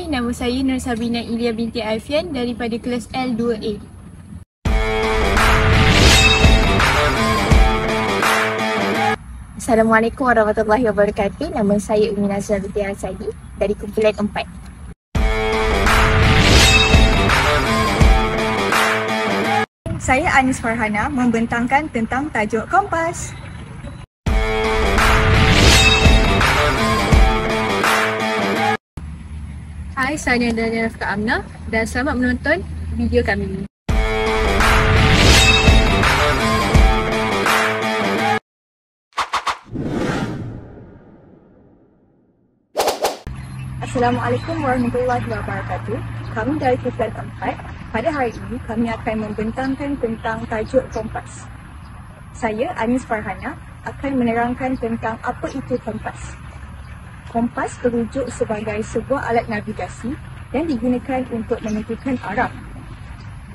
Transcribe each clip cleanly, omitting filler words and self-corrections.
Hai, nama saya Nur Sabrina Ilya binti Alfian daripada kelas L2A. Assalamualaikum warahmatullahi wabarakatuh. Nama saya Umi Nazra binti Al-Sadi dari kumpulan 4. Saya Anis Farhana membentangkan tentang tajuk Kompas. Hai, saya Daniel Rafika Amna dan selamat menonton video kami. Assalamualaikum warahmatullahi wabarakatuh. Kami dari kumpulan 4. Pada hari ini kami akan membentangkan tentang tajuk Kompas. Saya Anis Farhana akan menerangkan tentang apa itu kompas. Kompas terujuk sebagai sebuah alat navigasi yang digunakan untuk menentukan arah.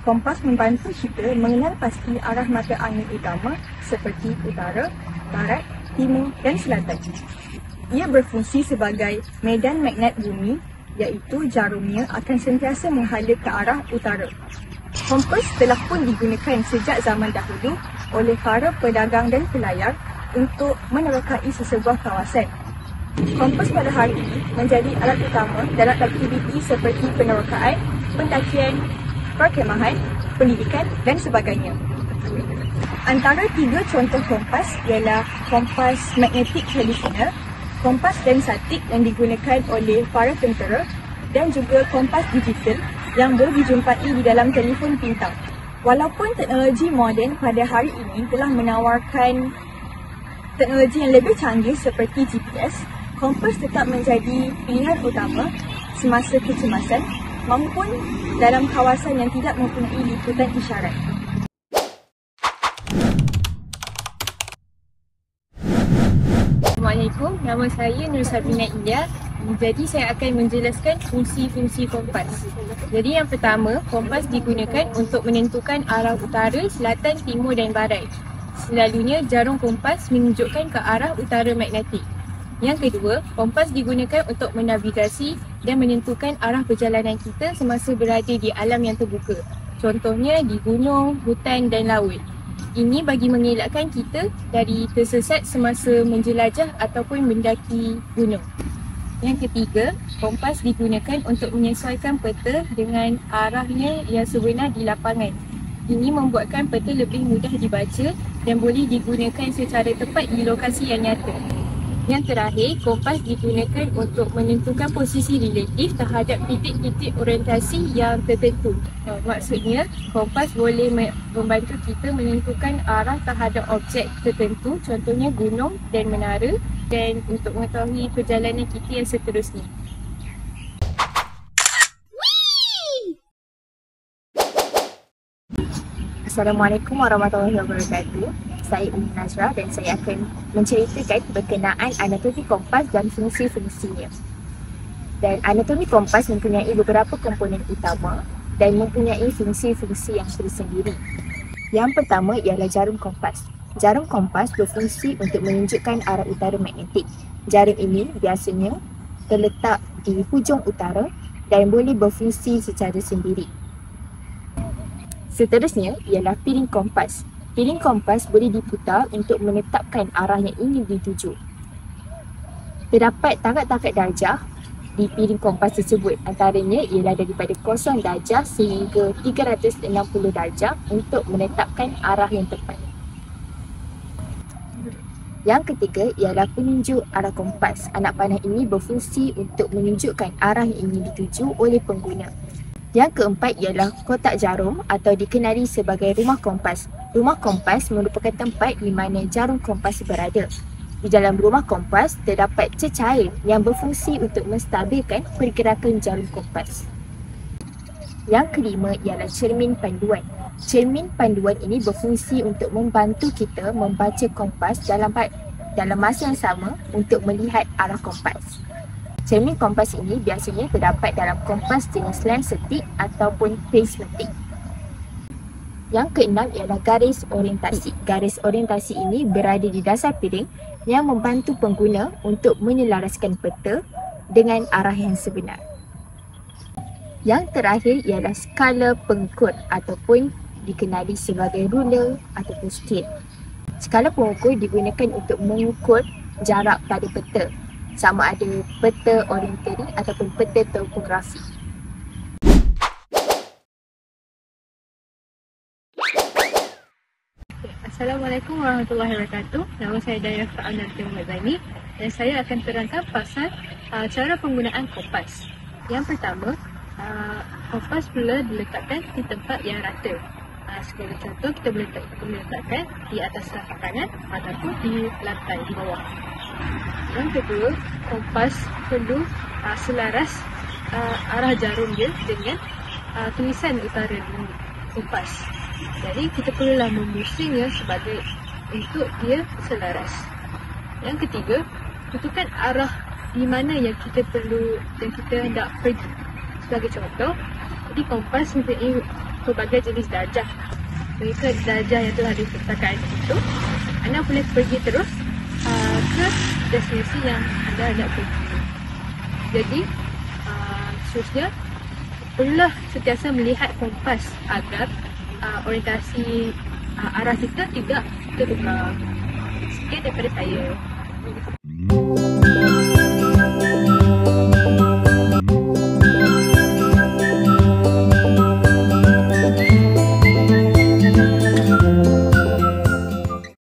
Kompas membantu kita mengenal pasti arah mata angin utama seperti utara, barat, timur dan selatan. Ia berfungsi sebagai medan magnet bumi, iaitu jarumnya akan sentiasa menghala ke arah utara. Kompas telah pun digunakan sejak zaman dahulu oleh para pedagang dan pelayar untuk menerokai sesebuah kawasan. Kompas pada hari ini menjadi alat utama dalam aktiviti seperti penerokaan, pendakian, perkemahan, pendidikan dan sebagainya. Antara 3 contoh kompas ialah kompas magnetik tradisional, kompas lensatik yang digunakan oleh para tentera dan juga kompas digital yang boleh dijumpai di dalam telefon pintar. Walaupun teknologi moden pada hari ini telah menawarkan teknologi yang lebih canggih seperti GPS, kompas tetap menjadi pilihan utama semasa kecemasan maupun dalam kawasan yang tidak mempunyai liputan isyarat. Assalamualaikum, nama saya Nur Sabrina Ilya. Jadi saya akan menjelaskan fungsi-fungsi kompas. Jadi yang pertama, kompas digunakan untuk menentukan arah utara, selatan, timur dan barat. Selalunya jarum kompas menunjukkan ke arah utara magnetik. Yang kedua, kompas digunakan untuk menavigasi dan menentukan arah perjalanan kita semasa berada di alam yang terbuka. Contohnya di gunung, hutan dan laut. Ini bagi mengelakkan kita dari tersesat semasa menjelajah ataupun mendaki gunung. Yang ketiga, kompas digunakan untuk menyesuaikan peta dengan arahnya yang sebenar di lapangan. Ini membuatkan peta lebih mudah dibaca dan boleh digunakan secara tepat di lokasi yang nyata. Yang terakhir, kompas digunakan untuk menentukan posisi relatif terhadap titik-titik orientasi yang tertentu. Maksudnya, kompas boleh membantu kita menentukan arah terhadap objek tertentu, contohnya gunung dan menara, dan untuk mengetahui perjalanan kita yang seterusnya. Assalamualaikum warahmatullahi wabarakatuh. Saya Umi Nazra dan saya akan menceritakan berkenaan anatomi kompas dan fungsi-fungsinya. Dan anatomi kompas mempunyai beberapa komponen utama dan mempunyai fungsi-fungsi yang tersendiri. Yang pertama ialah jarum kompas. Jarum kompas berfungsi untuk menunjukkan arah utara magnetik. Jarum ini biasanya terletak di hujung utara dan boleh berfungsi secara sendiri. Seterusnya ialah piring kompas. Piring kompas boleh diputar untuk menetapkan arah yang ingin dituju. Terdapat takat-takat darjah di piring kompas tersebut. Antaranya ialah daripada 0 darjah sehingga 360 darjah untuk menetapkan arah yang tepat. Yang ketiga ialah penunjuk arah kompas. Anak panah ini berfungsi untuk menunjukkan arah yang ingin dituju oleh pengguna. Yang keempat ialah kotak jarum atau dikenali sebagai rumah kompas. Rumah kompas merupakan tempat di mana jarum kompas berada. Di dalam rumah kompas terdapat cecair yang berfungsi untuk menstabilkan pergerakan jarum kompas. Yang kelima ialah cermin panduan. Cermin panduan ini berfungsi untuk membantu kita membaca kompas dalam masa yang sama untuk melihat arah kompas. Cermin kompas ini biasanya terdapat dalam kompas jenis lensatik ataupun prismatik. Yang keenam ialah garis orientasi. Garis orientasi ini berada di dasar piring yang membantu pengguna untuk menyelaraskan peta dengan arah yang sebenar. Yang terakhir ialah skala pengukur ataupun dikenali sebagai ruler ataupun scale. Skala pengukur digunakan untuk mengukur jarak pada peta, sama ada peta orientering ataupun peta topografi. Assalamualaikum warahmatullahi wabarakatuh. Nama saya Dayah Fa'ana Timazani dan saya akan terangkan pasal cara penggunaan kompas. Yang pertama, kompas perlu diletakkan di tempat yang rata. Sebagai contoh, kita boleh letakkan di atas tapak kanan ataupun di lantai di bawah. Yang kedua, kompas perlu selaras arah jarum dia dengan tulisan utara di kompas. Jadi kita perlulah membusingnya sebagai untuk dia selaras. Yang ketiga, tentukan arah di mana yang kita perlu dan kita hendak pergi. Sebagai contoh, jadi kompas mempunyai pelbagai jenis darjah. Mengikut darjah yang telah ditetapkan itu, anda boleh pergi terus ke destinasi yang anda hendak pergi. Jadi, seterusnya, perlulah sentiasa melihat kompas agar orientasi arah kita tidak tertukar. Sekian daripada saya.